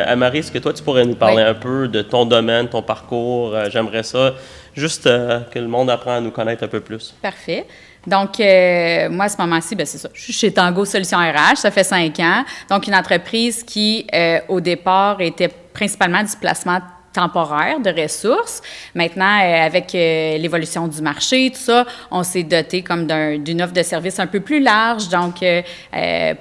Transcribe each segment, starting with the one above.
Anne-Marie, est-ce que toi, tu pourrais nous parler un peu de ton domaine, ton parcours? J'aimerais ça, juste que le monde apprenne à nous connaître un peu plus. Parfait. Donc, moi, à ce moment-ci, bien, c'est ça. Je suis chez Tango Solutions RH, ça fait 5 ans. Donc, une entreprise qui, au départ, était principalement du placement temporaire de ressources. Maintenant, avec l'évolution du marché, tout ça, on s'est doté comme d'une offre de services un peu plus large, donc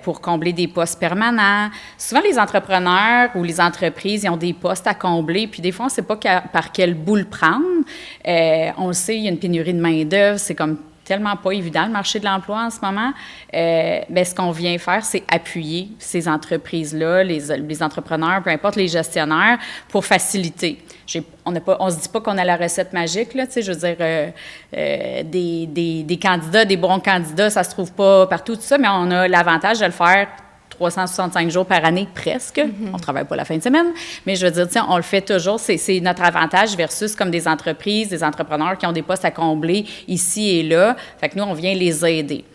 pour combler des postes permanents. Souvent, les entrepreneurs ou les entreprises, ils ont des postes à combler, puis des fois, on ne sait pas par quel bout le prendre. On le sait, il y a une pénurie de main-d'œuvre, c'est comme tellement pas évident, le marché de l'emploi en ce moment. Bien, ce qu'on vient faire, c'est appuyer ces entreprises-là, les entrepreneurs, peu importe les gestionnaires, pour faciliter. On se dit pas qu'on a la recette magique, là, tu sais, je veux dire, des candidats, des bons candidats, ça se trouve pas partout, tout ça, mais on a l'avantage de le faire 365 jours par année, presque. On ne travaille pas la fin de semaine, mais je veux dire, tiens, on le fait toujours. C'est notre avantage versus comme des entreprises, des entrepreneurs qui ont des postes à combler ici et là. Fait que nous, on vient les aider.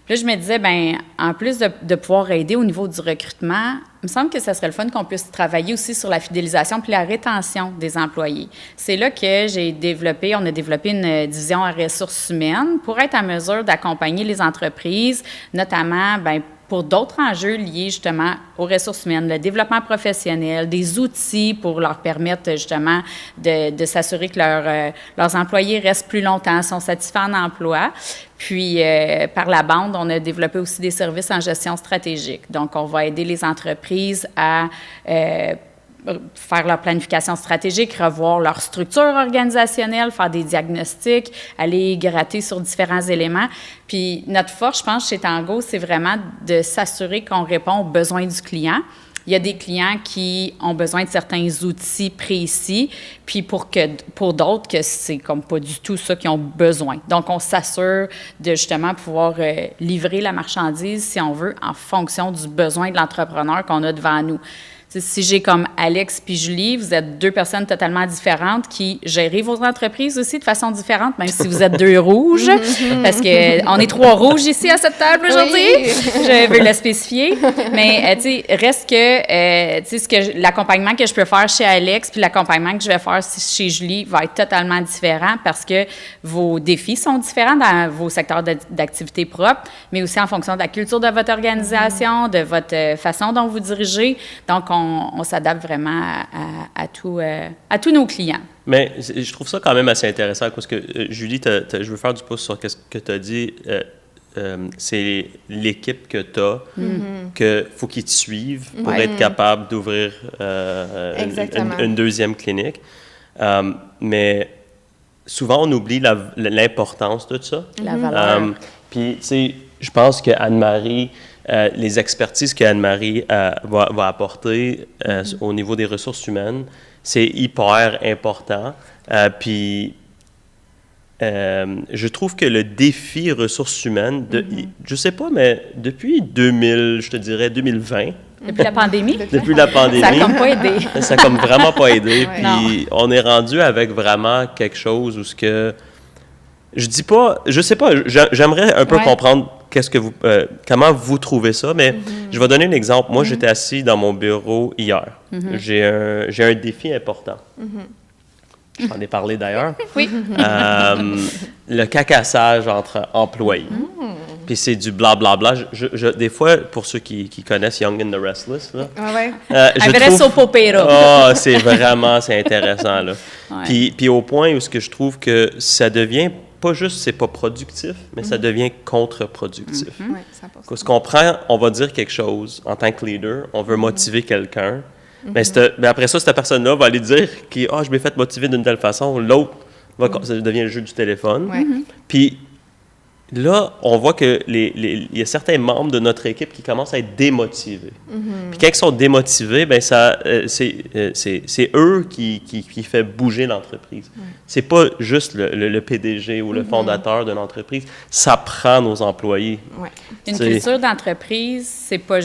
Puis là, je me disais, bien, en plus de pouvoir aider au niveau du recrutement, il me semble que ça serait le fun qu'on puisse travailler aussi sur la fidélisation puis la rétention des employés. C'est là que on a développé une division en ressources humaines pour être en mesure d'accompagner les entreprises, notamment, bien, pour d'autres enjeux liés justement aux ressources humaines, le développement professionnel, des outils pour leur permettre justement de s'assurer que leurs employés restent plus longtemps, sont satisfaits en emploi. Puis, par la bande, on a développé aussi des services en gestion stratégique. Donc, on va aider les entreprises à faire leur planification stratégique, revoir leur structure organisationnelle, faire des diagnostics, aller gratter sur différents éléments. Puis notre force, je pense, chez Tango, c'est vraiment de s'assurer qu'on répond aux besoins du client. Il y a des clients qui ont besoin de certains outils précis, puis pour d'autres, que c'est comme pas du tout ça qu'ils ont besoin. Donc, on s'assure de justement pouvoir livrer la marchandise, si on veut, en fonction du besoin de l'entrepreneur qu'on a devant nous. Si j'ai comme Alex puis Julie, vous êtes 2 personnes totalement différentes qui gérez vos entreprises aussi de façon différente, même si vous êtes 2 rouges, parce qu'on est 3 rouges ici à cette table aujourd'hui. Oui. Je veux le spécifier. Mais, tu sais, reste que, tu sais, l'accompagnement que je peux faire chez Alex puis l'accompagnement que je vais faire chez Julie va être totalement différent parce que vos défis sont différents dans vos secteurs d'activité propres, mais aussi en fonction de la culture de votre organisation, de votre façon dont vous dirigez. Donc, on s'adapte vraiment à tous nos clients. Mais je trouve ça quand même assez intéressant parce que, Julie, je veux faire du pouce sur ce que tu as dit. C'est l'équipe que tu as, qu'il faut qu'ils te suivent pour être capable d'ouvrir une deuxième clinique. Mais souvent, on oublie l'importance de ça. La valeur. Puis, tu sais, je pense que Anne-Marie... les expertises qu'Anne-Marie va apporter au niveau des ressources humaines, c'est hyper important. Puis, je trouve que le défi ressources humaines, je sais pas, mais depuis 2020... Depuis la pandémie? Depuis la pandémie. Ça n'a comme pas aidé. Ça n'a comme vraiment pas aidé. Puis, on est rendu avec vraiment quelque chose où ce que... Je sais pas, j'aimerais un peu comprendre comment vous trouvez ça, mais je vais donner un exemple. Moi, j'étais assis dans mon bureau hier. J'ai un défi important. J'en ai parlé d'ailleurs. Oui. Le cacassage entre employés. Puis c'est du blablabla. Des fois, pour ceux qui connaissent Young and the Restless, là, un vrai soap opera. c'est intéressant. Là. Puis au point où ce que je trouve que ça devient pas juste, c'est pas productif, mais ça devient contre-productif. Parce qu'on on va dire quelque chose en tant que leader, on veut motiver quelqu'un, mais après ça, cette personne-là va aller dire que je m'ai fait motiver d'une telle façon, l'autre, ça devient le jeu du téléphone. Puis là, on voit qu'il y a certains membres de notre équipe qui commencent à être démotivés. Puis quand ils sont démotivés, ben c'est eux qui fait bouger l'entreprise. C'est pas juste le PDG ou le fondateur d'une entreprise. Ça prend nos employés. Une culture d'entreprise, c'est pas...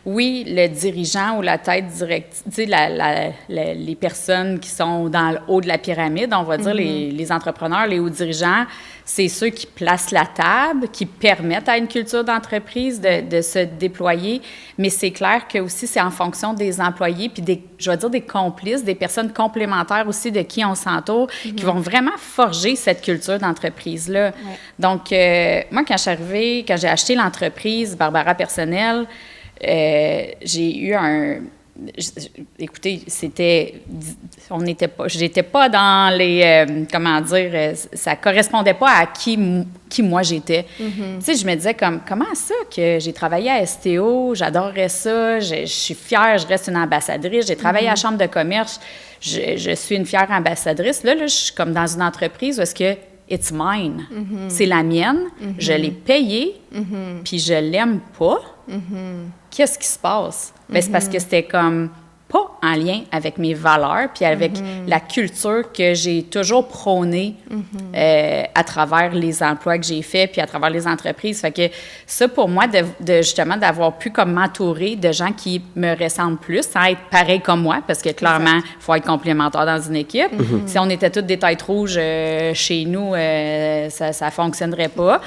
Oui, le dirigeant ou la tête directe, tu sais, les personnes qui sont dans le haut de la pyramide, on va dire les entrepreneurs, les hauts dirigeants, c'est ceux qui placent la table, qui permettent à une culture d'entreprise de se déployer, mais c'est clair que aussi c'est en fonction des employés, puis je vais dire des complices, des personnes complémentaires aussi de qui on s'entoure, qui vont vraiment forger cette culture d'entreprise-là. Ouais. Donc, moi, quand je suis arrivée, quand j'ai acheté l'entreprise Barbara Personnel, j'ai eu écoutez, j'étais pas dans les, comment dire, ça correspondait pas à qui moi j'étais. Tu sais, je me disais comment ça que j'ai travaillé à STO, j'adorerais ça, je suis fière, je reste une ambassadrice, j'ai travaillé à la Chambre de commerce, je suis une fière ambassadrice. Là, je suis comme dans une entreprise où est-ce que it's mine, c'est la mienne, je l'ai payée, puis je l'aime pas. Qu'est-ce qui se passe? Bien, c'est parce que c'était comme pas en lien avec mes valeurs puis avec la culture que j'ai toujours prônée à travers les emplois que j'ai faits puis à travers les entreprises. Fait que ça, pour moi, justement, d'avoir pu comme m'entourer de gens qui me ressemblent plus, sans être pareil comme moi, parce que clairement, il faut être complémentaire dans une équipe. Si on était toutes des têtes rouges chez nous, ça fonctionnerait pas.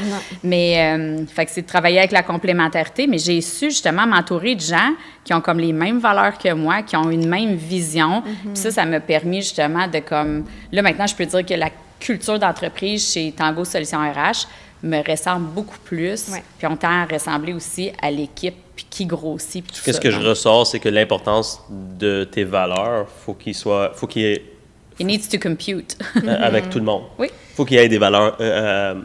Mais, fait que c'est de travailler avec la complémentarité, mais j'ai su justement m'entourer de gens qui ont comme les mêmes valeurs que moi, qui ont une même vision. Puis ça m'a permis justement de comme... Là, maintenant, je peux dire que la culture d'entreprise chez Tango Solutions RH me ressemble beaucoup plus. Ouais. Puis on tend à ressembler aussi à l'équipe qui grossit. Qu'est-ce que je ressors, c'est que l'importance de tes valeurs, faut qu'il y ait... It needs to compute. Avec tout le monde. Oui. Faut qu'il y ait des valeurs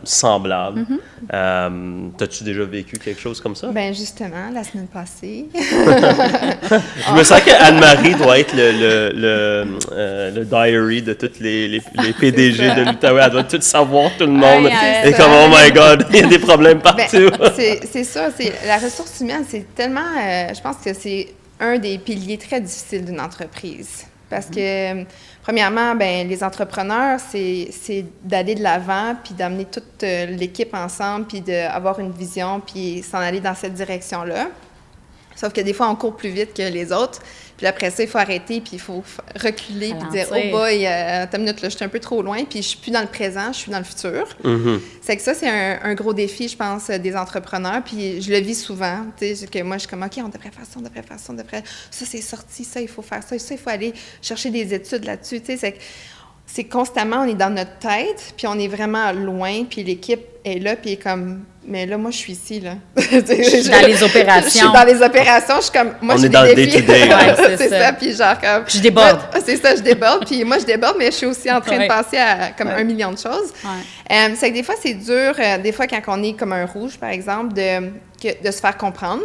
semblables. T'as-tu déjà vécu quelque chose comme ça? Bien, justement, la semaine passée. Je me sens qu'Anne-Marie doit être le diary de toutes les PDG de l'Outaouais. Elle doit tout savoir, tout le monde. Et comme, oh my God, il y a des problèmes partout. C'est ça. La ressource humaine, c'est tellement... je pense que c'est un des piliers très difficiles d'une entreprise. Parce que, premièrement, ben les entrepreneurs, c'est d'aller de l'avant, puis d'amener toute l'équipe ensemble, puis d'avoir une vision, puis s'en aller dans cette direction-là. Sauf que des fois, on court plus vite que les autres. Puis après ça, il faut arrêter, puis il faut reculer, puis dire « Oh boy, attends une minute, là, je suis un peu trop loin, puis je suis plus dans le présent, je suis dans le futur. C'est que ça, c'est un gros défi, je pense, des entrepreneurs, puis je le vis souvent. Tu sais, que moi, je suis comme « OK, on devrait faire ça, on devrait faire ça, on devrait... Ça, c'est sorti, ça, il faut faire ça, il faut aller chercher des études là-dessus. » Tu sais, c'est constamment, on est dans notre tête, puis on est vraiment loin, puis l'équipe est là, puis est comme... Mais là, moi, je suis ici, là. Je suis dans les opérations. Je suis dans les opérations. Je suis comme... Moi, on est dans le day-to-day. Ouais, c'est ça. Puis genre comme... Je déborde. C'est ça, je déborde. Puis moi, je déborde, mais je suis aussi en train de penser à comme 1 million de choses. C'est que des fois, c'est dur. Des fois, quand on est comme un rouge, par exemple, de se faire comprendre.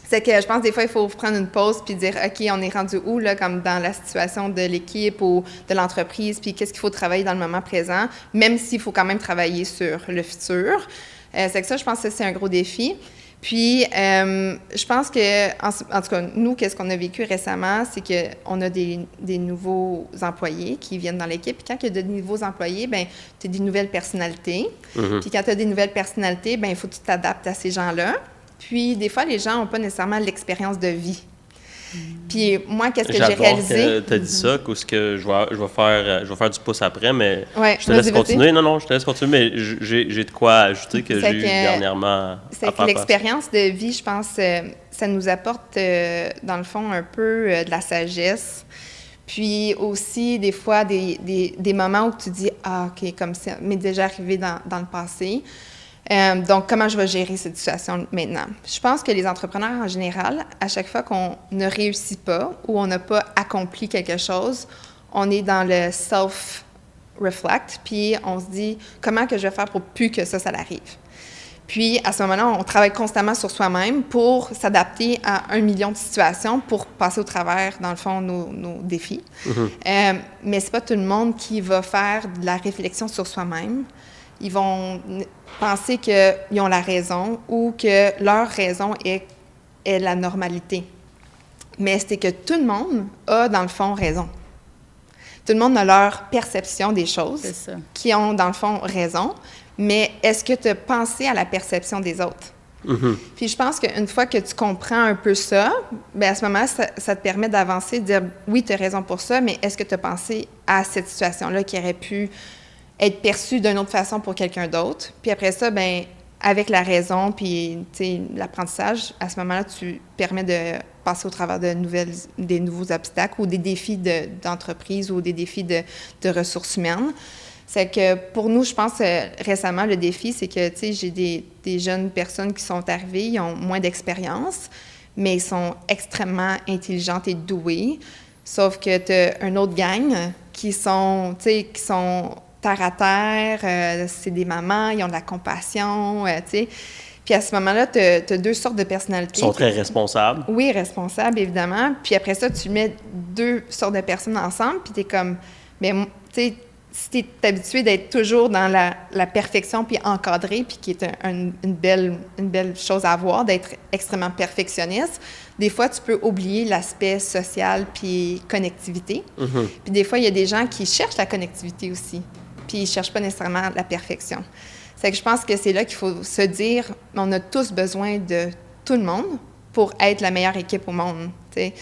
C'est que je pense des fois, il faut prendre une pause puis dire, OK, on est rendu où, là, comme dans la situation de l'équipe ou de l'entreprise, puis qu'est-ce qu'il faut travailler dans le moment présent, même s'il faut quand même travailler sur le futur. C'est que ça, je pense que c'est un gros défi. Puis, je pense que, en tout cas, nous, qu'est-ce qu'on a vécu récemment, c'est qu'on a des nouveaux employés qui viennent dans l'équipe. Puis quand il y a de nouveaux employés, bien, tu as des nouvelles personnalités. Puis quand tu as des nouvelles personnalités, bien, il faut que tu t'adaptes à ces gens-là. Puis, des fois, les gens n'ont pas nécessairement l'expérience de vie. Puis, moi, qu'est-ce que j'ai réalisé? Tu as dit ça, parce que je vais faire du pouce après, mais je te laisse continuer. Non, je te laisse continuer, mais j'ai de quoi ajouter que j'ai eu dernièrement. C'est que l'expérience de vie, je pense, ça nous apporte, dans le fond, un peu de la sagesse. Puis aussi, des fois, des moments où tu dis « Ah, OK, comme ça m'est déjà arrivé dans le passé. » Donc, comment je vais gérer cette situation maintenant? Je pense que les entrepreneurs, en général, à chaque fois qu'on ne réussit pas ou on n'a pas accompli quelque chose, on est dans le self-reflect, puis on se dit « Comment que je vais faire pour plus que ça l'arrive? » Puis, à ce moment-là, on travaille constamment sur soi-même pour s'adapter à 1 million de situations pour passer au travers, dans le fond, nos défis. Mais c'est pas tout le monde qui va faire de la réflexion sur soi-même. Ils vont penser qu'ils ont la raison ou que leur raison est la normalité. Mais c'est que tout le monde a, dans le fond, raison. Tout le monde a leur perception des choses qui ont, dans le fond, raison. Mais est-ce que tu as pensé à la perception des autres? Puis je pense qu'une fois que tu comprends un peu ça, bien à ce moment-là, ça te permet d'avancer, de dire « Oui, tu as raison pour ça, mais est-ce que tu as pensé à cette situation-là qui aurait pu être perçu d'une autre façon pour quelqu'un d'autre. Puis après ça, ben avec la raison puis l'apprentissage, à ce moment-là, tu permets de passer au travers des nouveaux obstacles ou des défis d'entreprise ou des défis de ressources humaines. C'est que pour nous, je pense, récemment, le défi, c'est que, tu sais, j'ai des jeunes personnes qui sont arrivées, ils ont moins d'expérience, mais ils sont extrêmement intelligentes et douées. Sauf que tu as une autre gang qui sont, tu sais, qui sont terre à terre, c'est des mamans, ils ont de la compassion, tu sais. Puis à ce moment-là, tu as deux sortes de personnalités. Ils sont très responsables. Oui, responsables, évidemment. Puis après ça, tu mets deux sortes de personnes ensemble, puis tu es comme, mais tu sais, si tu es habitué d'être toujours dans la perfection puis encadré, puis qui est une belle chose à avoir, d'être extrêmement perfectionniste, des fois, tu peux oublier l'aspect social puis connectivité. Mm-hmm. Puis des fois, il y a des gens qui cherchent la connectivité aussi, puis ils ne cherchent pas nécessairement la perfection. C'est que je pense que c'est là qu'il faut se dire, on a tous besoin de tout le monde pour être la meilleure équipe au monde, tu sais.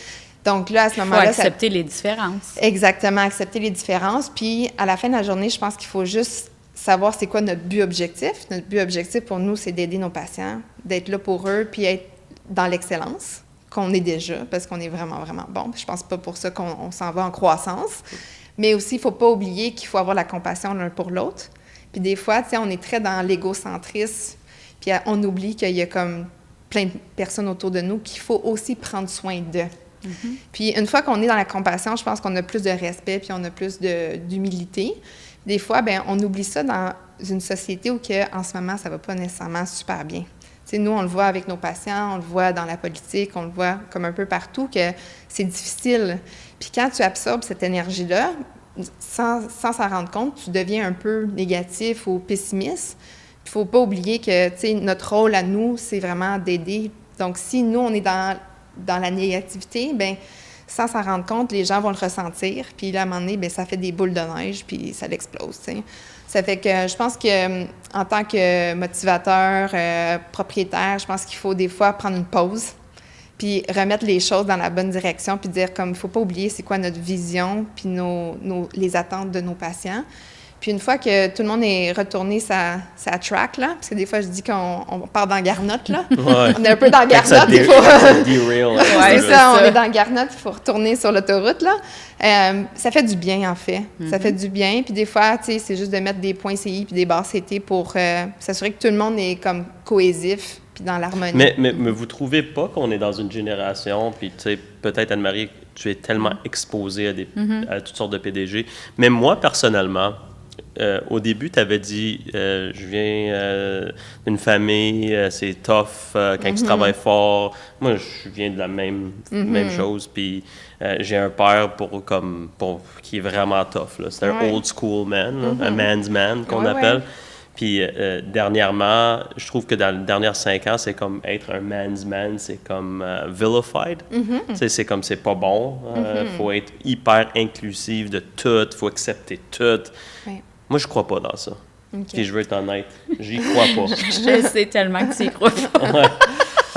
Donc là, à ce moment-là... Il faut accepter les différences. Exactement, accepter les différences. Puis à la fin de la journée, je pense qu'il faut juste savoir c'est quoi notre but objectif. Notre but objectif pour nous, c'est d'aider nos patients, d'être là pour eux, puis être dans l'excellence qu'on est déjà, parce qu'on est vraiment, vraiment bon. Je pense pas pour ça qu'on s'en va en croissance. Mais aussi, il faut pas oublier qu'il faut avoir la compassion l'un pour l'autre. Puis des fois, tu sais, on est très dans l'égocentrisme, puis on oublie qu'il y a comme plein de personnes autour de nous qu'il faut aussi prendre soin d'eux. Mm-hmm. Puis une fois qu'on est dans la compassion, je pense qu'on a plus de respect puis on a plus d'humilité. Des fois, bien, on oublie ça dans une société où en ce moment, ça va pas nécessairement super bien. Tu sais, nous, on le voit avec nos patients, on le voit dans la politique, on le voit comme un peu partout que c'est difficile. Puis quand tu absorbes cette énergie-là, sans s'en rendre compte, tu deviens un peu négatif ou pessimiste. Il faut pas oublier que, tu sais, notre rôle à nous, c'est vraiment d'aider. Donc, si nous, on est dans la négativité, bien, sans s'en rendre compte, les gens vont le ressentir. Puis là, à un moment donné, bien, ça fait des boules de neige, puis ça l'explose, tu sais. Ça fait que je pense que en tant que motivateur, propriétaire, je pense qu'il faut des fois prendre une pause, puis remettre les choses dans la bonne direction, puis dire comme il ne faut pas oublier c'est quoi notre vision, puis les attentes de nos patients. Puis une fois que tout le monde est retourné sa track, là, parce que des fois, je dis qu'on part dans Garnotte, là. Ouais. On est un peu dans Garnotte, il faut... c'est ça, on est dans Garnotte, il faut retourner sur l'autoroute, là. Ça fait du bien, en fait. Mm-hmm. Ça fait du bien. Puis des fois, tu sais, c'est juste de mettre des points CI puis des barres CT pour s'assurer que tout le monde est comme cohésif puis dans l'harmonie. Mais vous trouvez pas qu'on est dans une génération, puis tu sais, peut-être, Anne-Marie, tu es tellement exposée à toutes sortes de PDG. Mais moi, personnellement... au début, tu avais dit je viens d'une famille, c'est tough quand tu travailles fort. Moi, je viens de la même chose. Puis j'ai un père qui est vraiment tough. Là. C'est un old school man, un man's man qu'on appelle. Ouais. Puis dernièrement, je trouve que dans les dernières 5 ans, c'est comme être un man's man, c'est comme vilified. C'est comme c'est pas bon. Faut être hyper inclusif de tout, faut accepter tout. Ouais. Moi, je crois pas dans ça. Okay. Puis je veux être honnête, j'y crois pas. Je sais tellement que tu y crois pas. Ouais.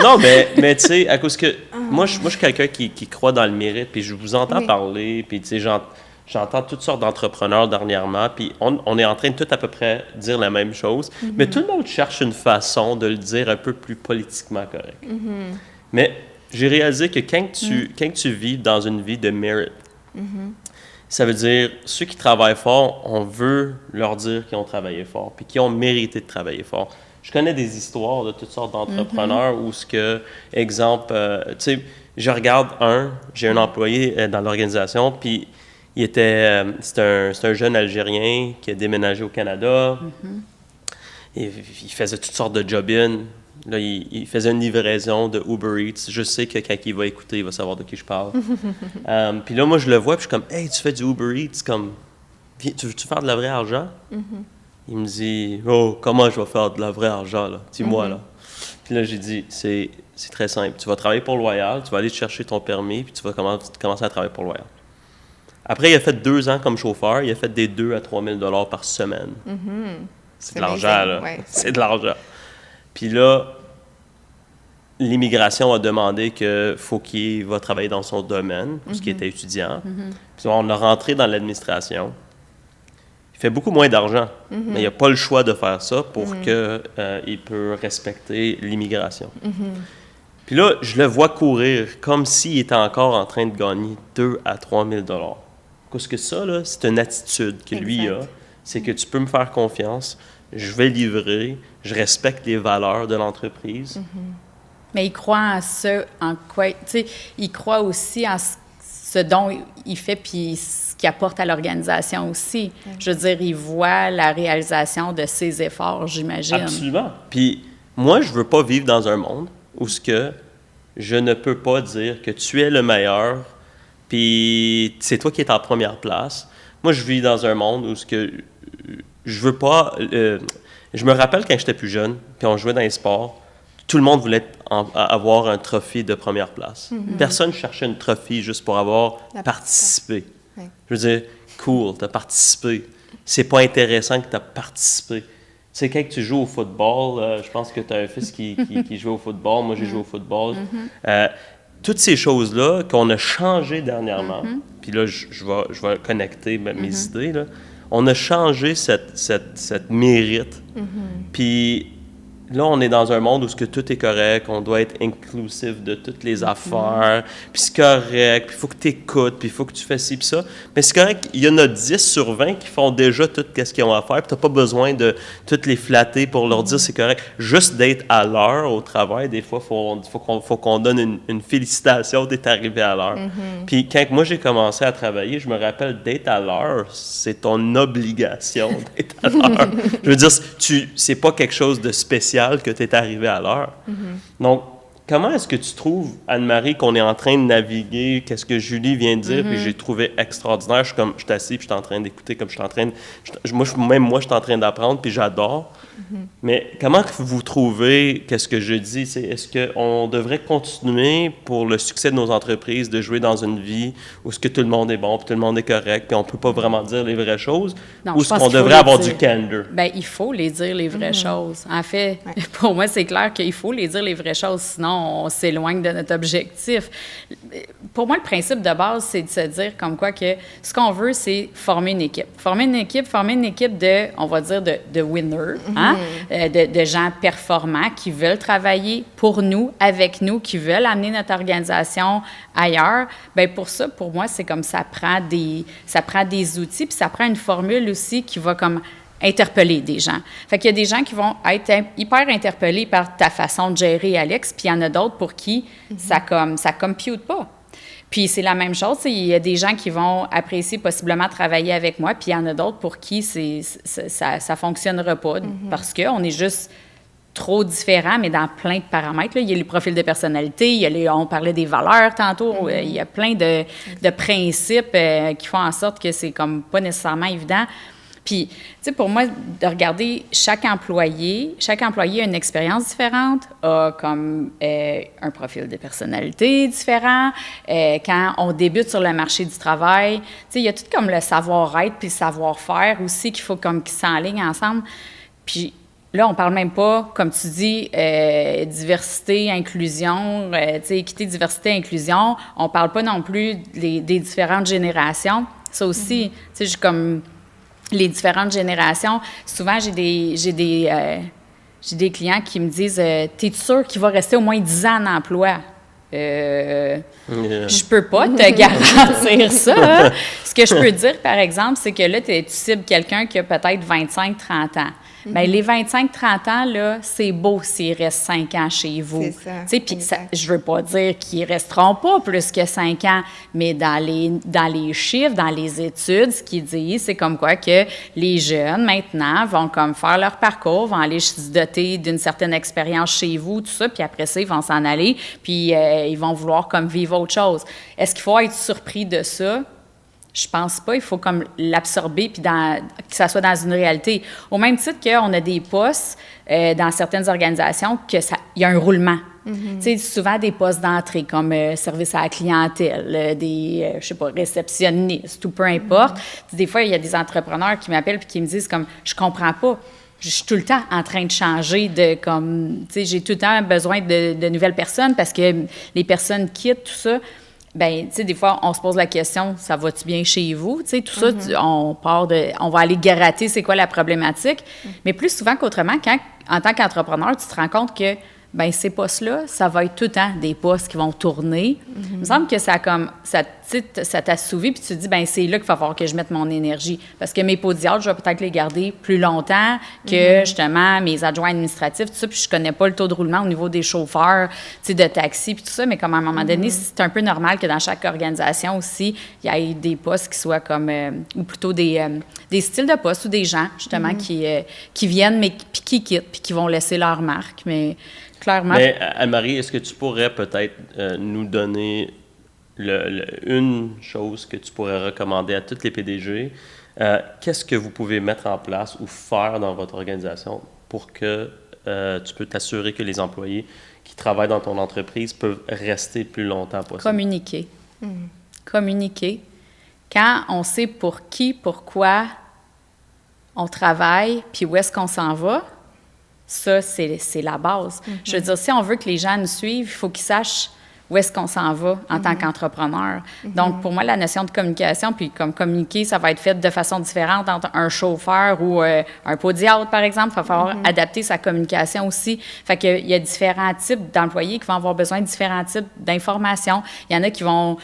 Non, mais tu sais, à cause que moi, je suis quelqu'un qui croit dans le mérite, puis je vous entends parler, puis tu sais, j'entends toutes sortes d'entrepreneurs dernièrement, puis on est en train de tout à peu près dire la même chose, mais tout le monde cherche une façon de le dire un peu plus politiquement correct. Mais j'ai réalisé que quand tu vis dans une vie de mérite, ça veut dire, ceux qui travaillent fort, on veut leur dire qu'ils ont travaillé fort, puis qu'ils ont mérité de travailler fort. Je connais des histoires de toutes sortes d'entrepreneurs où exemple, tu sais, je regarde j'ai un employé dans l'organisation, puis c'est un jeune Algérien qui a déménagé au Canada. Et il faisait toutes sortes de job-in. Là, il faisait une livraison de Uber Eats. Je sais que quand il va écouter, il va savoir de qui je parle. Puis là, moi, je le vois, puis je suis comme « Hey, tu fais du Uber Eats, comme, tu veux-tu faire de la vraie argent? Il me dit « Oh, comment je vais faire de la vraie argent, là? Dis-moi, là. » Puis là, j'ai dit « C'est très simple. Tu vas travailler pour Loyal, tu vas aller te chercher ton permis, puis tu vas commencer à travailler pour Loyal. » Après, il a fait 2 ans comme chauffeur. Il a fait des 2 000 à 3 000 par semaine. C'est de l'argent, là. Ouais, c'est de l'argent. Puis là, l'immigration a demandé qu'il faut qu'il va travailler dans son domaine, puisqu'il était étudiant. Puis on a rentré dans l'administration. il fait beaucoup moins d'argent, mais il n'a pas le choix de faire ça pour qu'il peut respecter l'immigration. Puis là, je le vois courir comme s'il était encore en train de gagner 2 à 3 000 $. Parce que ça, là, c'est une attitude que lui a. C'est que tu peux me faire confiance, je vais livrer, je respecte les valeurs de l'entreprise. Mais il croit en ce, en quoi, tu sais, il croit aussi en ce dont il fait, puis ce qu'il apporte à l'organisation aussi. Je veux dire, il voit la réalisation de ses efforts, j'imagine. Absolument. Puis moi, je veux pas vivre dans un monde où ce que je ne peux pas dire que tu es le meilleur, puis c'est toi qui es en première place. Moi, je vis dans un monde où ce que je veux pas... je me rappelle quand j'étais plus jeune, puis on jouait dans les sports, tout le monde voulait avoir un trophée de première place. Personne cherchait une trophée juste pour avoir participé. Je veux dire, cool, tu as participé. C'est pas intéressant que tu as participé. Tu sais, quand tu joues au football, je pense que tu as un fils qui joue au football, moi j'ai joué au football. Toutes ces choses-là qu'on a changées dernièrement, puis là, je vais connecter mes idées, là. On a changé cette mérite. Puis là, on est dans un monde où tout est correct, on doit être inclusif de toutes les affaires, puis c'est correct, puis il faut que tu écoutes, puis il faut que tu fasses ci, puis ça. Mais c'est correct, il y en a 10 sur 20 qui font déjà tout ce qu'ils ont à faire, puis tu n'as pas besoin de toutes les flatter pour leur dire c'est correct. Juste d'être à l'heure au travail, des fois, faut qu'on donne une félicitation d'être arrivé à l'heure. Puis quand moi j'ai commencé à travailler, je me rappelle d'être à l'heure, c'est ton obligation d'être à l'heure. Je veux dire, c'est pas quelque chose de spécial que tu es arrivé à l'heure. Donc, comment est-ce que tu trouves, Anne-Marie, qu'on est en train de naviguer, qu'est-ce que Julie vient de dire, puis j'ai trouvé extraordinaire. Je suis assis, puis je suis en train d'écouter, comme je suis en train de... Même moi, je suis en train d'apprendre, puis j'adore. Mais comment vous trouvez, qu'est-ce que je dis, est-ce qu'on devrait continuer, pour le succès de nos entreprises, de jouer dans une vie où ce que tout le monde est bon, puis tout le monde est correct, puis on ne peut pas vraiment dire les vraies choses, ou est-ce qu'on devrait avoir du candor? Bien, il faut les dire, les vraies choses. En fait, pour moi, c'est clair qu'il faut les dire, les vraies choses, sinon on s'éloigne de notre objectif. Pour moi, le principe de base, c'est de se dire comme quoi que ce qu'on veut, c'est former une équipe. Former une équipe de, on va dire, de winners, de gens performants qui veulent travailler pour nous, avec nous, qui veulent amener notre organisation ailleurs. Bien, pour ça, pour moi, c'est comme ça prend des outils, puis ça prend une formule aussi qui va comme interpeller des gens. Fait qu'il y a des gens qui vont être hyper interpellés par ta façon de gérer, Alex, puis il y en a d'autres pour qui ça compute pas. Puis c'est la même chose, il y a des gens qui vont apprécier possiblement travailler avec moi, puis il y en a d'autres pour qui ça fonctionnera pas, parce qu'on est juste trop différents, mais dans plein de paramètres. Là. Il y a les profils de personnalité, on parlait des valeurs tantôt, il y a plein de principes qui font en sorte que c'est comme pas nécessairement évident. Puis, tu sais, pour moi, de regarder chaque employé a une expérience différente, a comme un profil de personnalité différent. Quand on débute sur le marché du travail, tu sais, il y a tout comme le savoir-être puis le savoir-faire aussi qu'il faut comme qu'ils s'enlignent ensemble. Puis là, on parle même pas, comme tu dis, diversité, inclusion, tu sais, équité, diversité, inclusion. On parle pas non plus des différentes générations. Ça aussi, tu sais, comme... Les différentes générations. Souvent, j'ai des clients qui me disent « T'es sûr qu'il va rester au moins 10 ans en emploi? » Je peux pas te garantir ça. Ce que je peux dire, par exemple, c'est que là, tu cibles quelqu'un qui a peut-être 25-30 ans. Bien, les 25-30 ans, là, c'est beau s'ils restent 5 ans chez vous. C'est ça. Puis je veux pas dire qu'ils resteront pas plus que 5 ans, mais dans les chiffres, dans les études, ce qu'ils disent, c'est comme quoi que les jeunes, maintenant, vont comme faire leur parcours, vont aller se doter d'une certaine expérience chez vous, tout ça, puis après ça, ils vont s'en aller, puis ils vont vouloir comme vivre autre chose. Est-ce qu'il faut être surpris de ça? Je pense pas. Il faut comme l'absorber puis que ça soit dans une réalité. Au même titre qu'on a des postes dans certaines organisations il y a un roulement. Tu sais, souvent des postes d'entrée comme service à la clientèle, des, je sais pas, réceptionnistes ou peu importe. Des fois, il y a des entrepreneurs qui m'appellent puis qui me disent comme, je comprends pas. Je suis tout le temps en train de changer j'ai tout le temps besoin de nouvelles personnes parce que les personnes quittent, tout ça. ben, tu sais, des fois, on se pose la question, ça va-tu bien chez vous? Tu sais, tout ça, on va aller gratter c'est quoi la problématique. Mais plus souvent qu'autrement, en tant qu'entrepreneur, tu te rends compte que, ben ces postes-là, ça va être tout le temps des postes qui vont tourner. Il me semble que ça t'assouvit, puis tu te dis, ben c'est là qu'il va falloir que je mette mon énergie. Parce que mes podiatres, je vais peut-être les garder plus longtemps que, justement, mes adjoints administratifs, tout ça, puis je connais pas le taux de roulement au niveau des chauffeurs, tu sais, de taxi, puis tout ça, mais comme à un moment donné, c'est un peu normal que dans chaque organisation aussi, il y ait des postes qui soient comme, ou plutôt des styles de postes ou des gens, justement, qui viennent, mais puis qui quittent, puis qui vont laisser leur marque, mais... Clairement. Mais Anne-Marie, est-ce que tu pourrais peut-être nous donner une chose que tu pourrais recommander à tous les PDG? Qu'est-ce que vous pouvez mettre en place ou faire dans votre organisation pour que tu peux t'assurer que les employés qui travaillent dans ton entreprise peuvent rester le plus longtemps possible? Communiquer. Communiquer. Quand on sait pour qui, pourquoi on travaille, puis où est-ce qu'on s'en va, ça, c'est la base. Je veux dire, si on veut que les gens nous suivent, il faut qu'ils sachent où est-ce qu'on s'en va en tant qu'entrepreneur. Donc, pour moi, la notion de communication, puis comme communiquer, ça va être fait de façon différente entre un chauffeur ou un podiatre, par exemple. Il va falloir adapter sa communication aussi. Fait qu'il y a différents types d'employés qui vont avoir besoin de différents types d'informations. Il y en a qui vont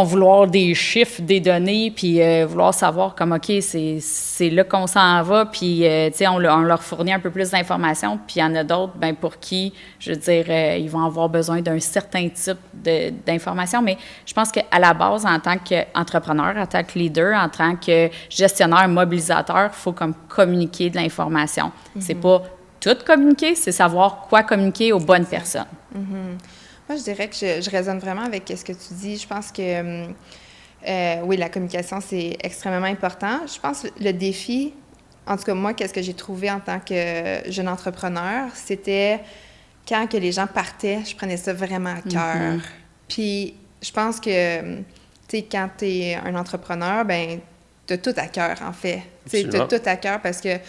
vouloir des chiffres, des données, puis vouloir savoir comme, OK, c'est là qu'on s'en va, puis, tu sais, on leur fournit un peu plus d'informations, puis il y en a d'autres, ben pour qui, je veux dire, ils vont avoir besoin d'un certain type d'informations, mais je pense qu'à la base, en tant qu'entrepreneur, en tant que leader, en tant que gestionnaire, mobilisateur, il faut comme communiquer de l'information. C'est pas tout communiquer, c'est savoir quoi communiquer aux bonnes personnes. Moi, je dirais que je résonne vraiment avec ce que tu dis. Je pense que, oui, la communication, c'est extrêmement important. Je pense que le défi, en tout cas, moi, qu'est-ce que j'ai trouvé en tant que jeune entrepreneur, c'était quand que les gens partaient, je prenais ça vraiment à cœur. Puis, je pense que, tu sais, quand tu es un entrepreneur, ben tu as tout à cœur, en fait. Tu as tout à cœur parce que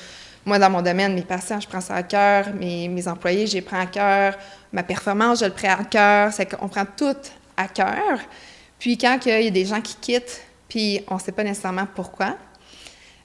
moi, dans mon domaine, mes patients, je prends ça à cœur. Mes employés, je les prends à cœur. Ma performance, je le prends à cœur. C'est qu'on prend tout à cœur. Puis quand il y a des gens qui quittent, puis on ne sait pas nécessairement pourquoi,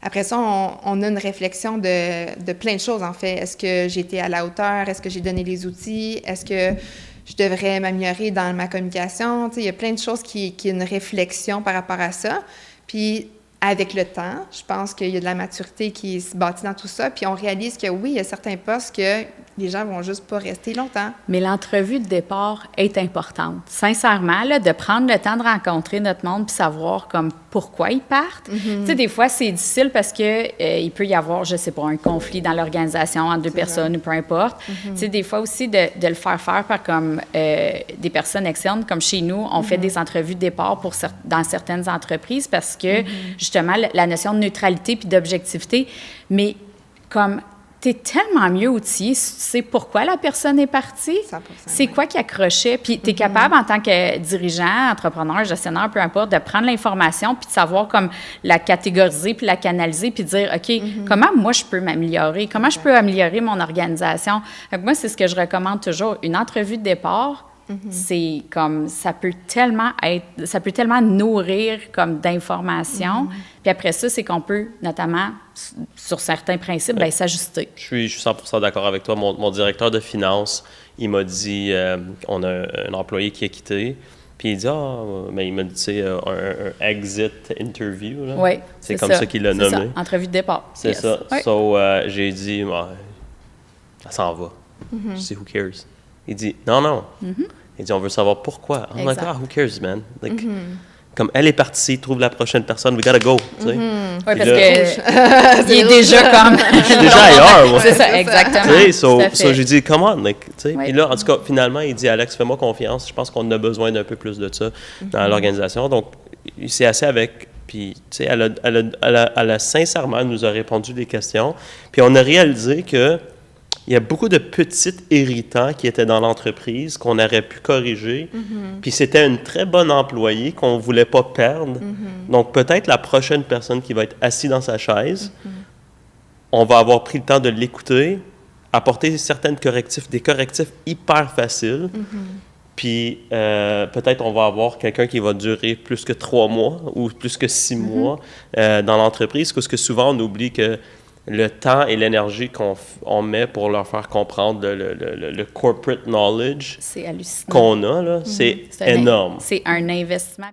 après ça, on a une réflexion de plein de choses, en fait. Est-ce que j'ai été à la hauteur? Est-ce que j'ai donné les outils? Est-ce que je devrais m'améliorer dans ma communication? Tu sais, il y a plein de choses qui est une réflexion par rapport à ça. Puis, avec le temps, je pense qu'il y a de la maturité qui se bâtit dans tout ça. Puis on réalise que oui, il y a certains postes que les gens vont juste pas rester longtemps. Mais l'entrevue de départ est importante. Sincèrement, là, de prendre le temps de rencontrer notre monde puis savoir comme pourquoi ils partent. Tu sais, des fois, c'est difficile parce que il peut y avoir, je sais pas, un conflit dans l'organisation entre deux personnes ou peu importe. Tu sais, des fois aussi, de le faire par comme des personnes externes, comme chez nous, on fait des entrevues de départ dans certaines entreprises parce que, justement, la notion de neutralité puis d'objectivité, mais comme tu es tellement mieux outillé si tu sais pourquoi la personne est partie, c'est quoi qui accrochait, puis tu es capable en tant que dirigeant, entrepreneur, gestionnaire, peu importe, de prendre l'information puis de savoir comme la catégoriser puis la canaliser puis de dire, OK, comment moi je peux m'améliorer, comment je peux améliorer mon organisation. Donc moi, c'est ce que je recommande toujours, une entrevue de départ. C'est comme, ça peut tellement nourrir comme d'informations. Puis après ça, c'est qu'on peut, notamment, sur certains principes, bien, s'ajuster. Je suis 100% d'accord avec toi. Mon directeur de finances, il m'a dit, on a un employé qui a quitté, puis il dit, mais il m'a dit, c'est un exit interview. Là. Oui, c'est comme ça qu'il l'a nommé. C'est ça, entrevue de départ. C'est ça. Oui. So, j'ai dit, ça s'en va. Je dis, who cares? Il dit, non. Il dit, on veut savoir pourquoi. I'm like, who cares, man? Like, comme elle est partie, trouve la prochaine personne, we gotta go. Tu sais. Oui, parce que il est déjà comme... Je suis déjà ailleurs, ouais. C'est ça, exactement. Tu sais, j'ai dit, come on, like, tu sais. Puis là, en tout cas, finalement, il dit, Alex, fais-moi confiance. Je pense qu'on a besoin d'un peu plus de ça dans l'organisation. Donc, il s'est assis avec, puis, tu sais, elle a sincèrement nous a répondu des questions. Puis on a réalisé que il y a beaucoup de petits irritants qui étaient dans l'entreprise qu'on aurait pu corriger. Puis c'était une très bonne employée qu'on ne voulait pas perdre. Donc peut-être la prochaine personne qui va être assise dans sa chaise, on va avoir pris le temps de l'écouter, apporter des correctifs hyper faciles. Puis peut-être on va avoir quelqu'un qui va durer plus que 3 mois ou plus que 6 mois dans l'entreprise, parce que souvent on oublie que le temps et l'énergie qu'on met pour leur faire comprendre le corporate knowledge c'est hallucinant. qu'on a, là, c'est énorme. C'est un investissement.